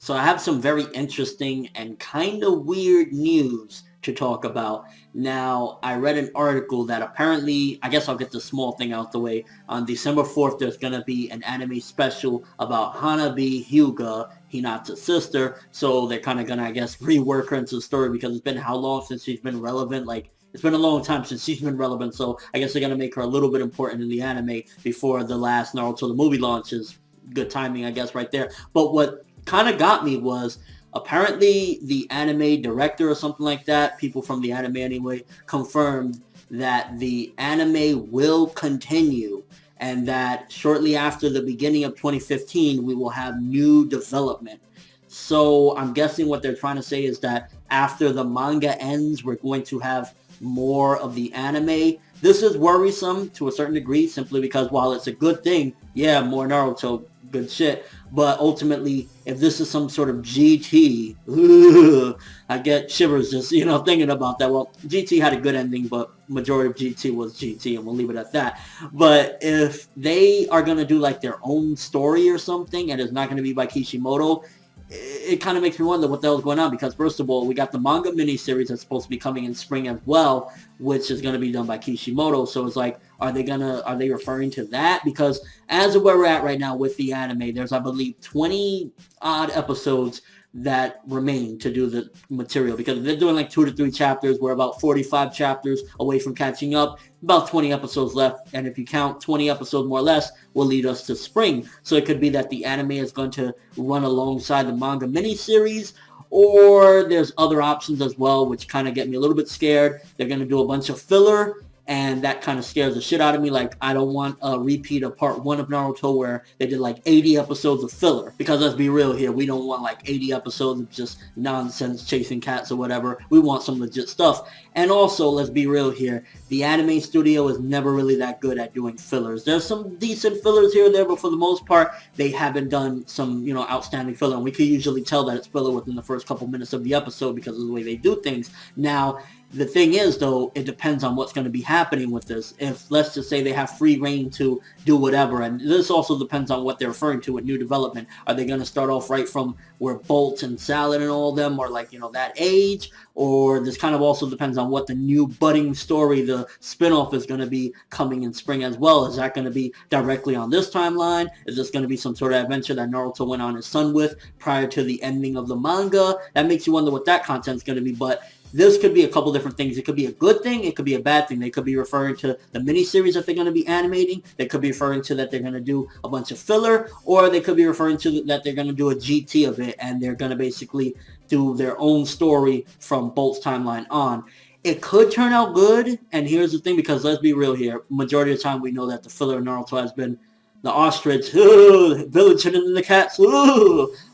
So I have some very interesting and kind of weird news to talk about. Now, I read an article that apparently, I guess I'll get the small thing out the way. On December 4th, there's going to be an anime special about Hanabi Hyuga, Hinata's sister. So they're kind of going to, I guess, rework her into the story because it's been how long since she's been relevant? Like, it's been a long time since she's been relevant, so I guess they're going to make her a little bit important in the anime before the last Naruto the movie launches. Good timing, I guess, right there. But what kind of got me was apparently the anime director or something like that, people from the anime anyway, confirmed that the anime will continue and that shortly after the beginning of 2015 we will have new development. So I'm guessing what they're trying to say is that after the manga ends, we're going to have more of the anime. This is worrisome to a certain degree simply because while it's a good thing, yeah, more Naruto, good shit, but ultimately, if this is some sort of GT, I get shivers just, thinking about that. Well, GT had a good ending, but majority of GT was GT, and we'll leave it at that. But if they are going to do like their own story or something, and it's not going to be by Kishimoto, it kind of makes me wonder what the hell is going on, because first of all, we got the manga miniseries that's supposed to be coming in spring as well, which is going to be done by Kishimoto. So it's like, are they referring to that? Because as of where we're at right now with the anime, there's, I believe, 20 odd episodes that remain to do the material, because they're doing like 2 to 3 chapters. We're about 45 chapters away from catching up, about 20 episodes left, and if you count 20 episodes more or less will lead us to spring. So it could be that the anime is going to run alongside the manga miniseries, or there's other options as well, which kind of get me a little bit scared. They're going to do a bunch of filler, and that kind of scares the shit out of me. Like, I don't want a repeat of part 1 of Naruto where they did like 80 episodes of filler. Because let's be real here, we don't want like 80 episodes of just nonsense chasing cats or whatever. We want some legit stuff. And also, let's be real here, the anime studio is never really that good at doing fillers. There's some decent fillers here and there, but for the most part, they haven't done some, outstanding filler. And we can usually tell that it's filler within the first couple minutes of the episode because of the way they do things. Now, the thing is, though, it depends on what's going to be happening with this. If, let's just say, they have free reign to do whatever, and this also depends on what they're referring to with new development. Are they going to start off right from where Bolt and Salad and all of them are, like, that age? Or this kind of also depends on what the new budding story, the spinoff, is going to be coming in spring as well. Is that going to be directly on this timeline? Is this going to be some sort of adventure that Naruto went on his son with prior to the ending of the manga? That makes you wonder what that content's going to be, but this could be a couple different things. It could be a good thing. It could be a bad thing. They could be referring to the miniseries that they're going to be animating. They could be referring to that they're going to do a bunch of filler. Or they could be referring to that they're going to do a GT of it. And they're going to basically do their own story from Bolt's timeline on. It could turn out good. And here's the thing, because let's be real here. Majority of the time we know that the filler in Naruto has been the ostrich, village hidden in the cats,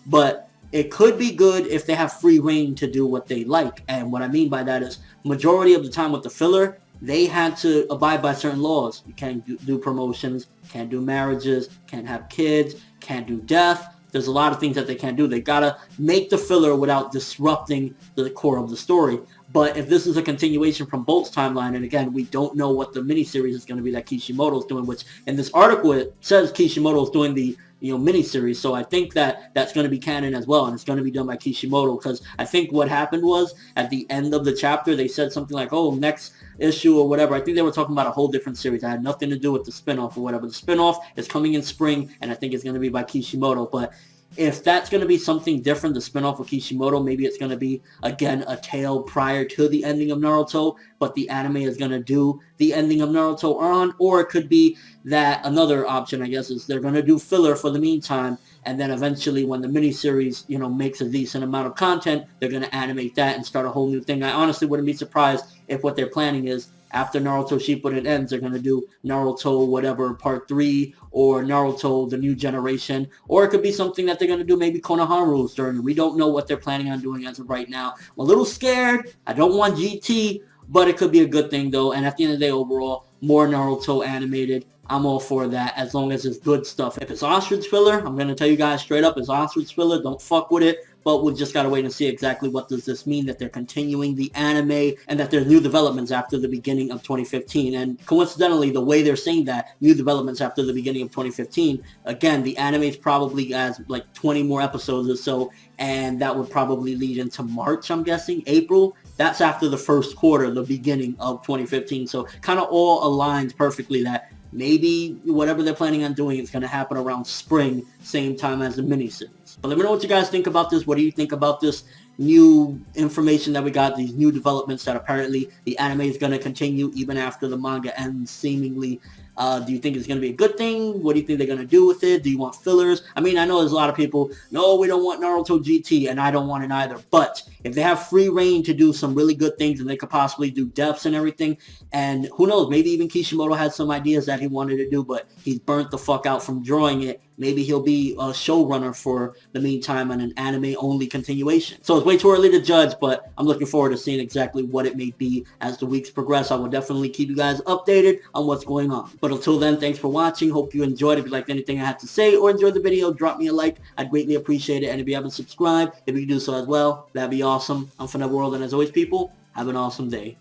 but it could be good if they have free reign to do what they like. And what I mean by that is, majority of the time with the filler, they had to abide by certain laws. You can't do promotions, can't do marriages, can't have kids, can't do death. There's a lot of things that they can't do. They gotta make the filler without disrupting the core of the story. But if this is a continuation from Bolt's timeline, and again, we don't know what the miniseries is going to be that Kishimoto's doing, which in this article it says Kishimoto's doing the miniseries, so I think that that's going to be canon as well, and it's going to be done by Kishimoto, because I think what happened was, at the end of the chapter, they said something like, oh, next issue or whatever. I think they were talking about a whole different series. It had nothing to do with the spinoff or whatever. The spinoff is coming in spring, and I think it's going to be by Kishimoto, but if that's going to be something different, the spinoff of Kishimoto, maybe it's going to be, again, a tale prior to the ending of Naruto, but the anime is going to do the ending of Naruto on, or it could be that another option, I guess, is they're going to do filler for the meantime, and then eventually when the miniseries, makes a decent amount of content, they're going to animate that and start a whole new thing. I honestly wouldn't be surprised if what they're planning is, after Naruto Shippuden ends, they're going to do Naruto whatever part 3 or Naruto the New Generation, or it could be something that they're going to do maybe Konohamaru's during. We don't know what they're planning on doing as of right now. I'm a little scared. I don't want GT, but it could be a good thing though. And at the end of the day, overall, more Naruto animated. I'm all for that as long as it's good stuff. If it's ostrich filler, I'm going to tell you guys straight up, it's ostrich filler. Don't fuck with it. but we've just got to wait and see exactly what does this mean, that they're continuing the anime and that there's new developments after the beginning of 2015. And coincidentally, the way they're saying that, new developments after the beginning of 2015, again, the anime probably has like 20 more episodes or so, and that would probably lead into March, I'm guessing, April. That's after the first quarter, the beginning of 2015. So kind of all aligns perfectly that maybe whatever they're planning on doing is going to happen around spring, same time as the miniseries. But let me know what you guys think about this. What do you think about this new information that we got, these new developments that apparently the anime is going to continue even after the manga ends, seemingly? Do you think it's going to be a good thing? What do you think they're going to do with it? Do you want fillers? I mean, I know there's a lot of people, no, we don't want Naruto GT, and I don't want it either. But if they have free reign to do some really good things, and they could possibly do deaths and everything, and who knows, maybe even Kishimoto had some ideas that he wanted to do, but he's burnt the fuck out from drawing it. Maybe he'll be a showrunner for the meantime on an anime-only continuation. So it's way too early to judge, but I'm looking forward to seeing exactly what it may be as the weeks progress. I will definitely keep you guys updated on what's going on. But until then, thanks for watching. Hope you enjoyed. If you liked anything I had to say or enjoyed the video, drop me a like. I'd greatly appreciate it. And if you haven't subscribed, if you could do so as well, that'd be awesome. I'm ForneverWorld, and as always, people, have an awesome day.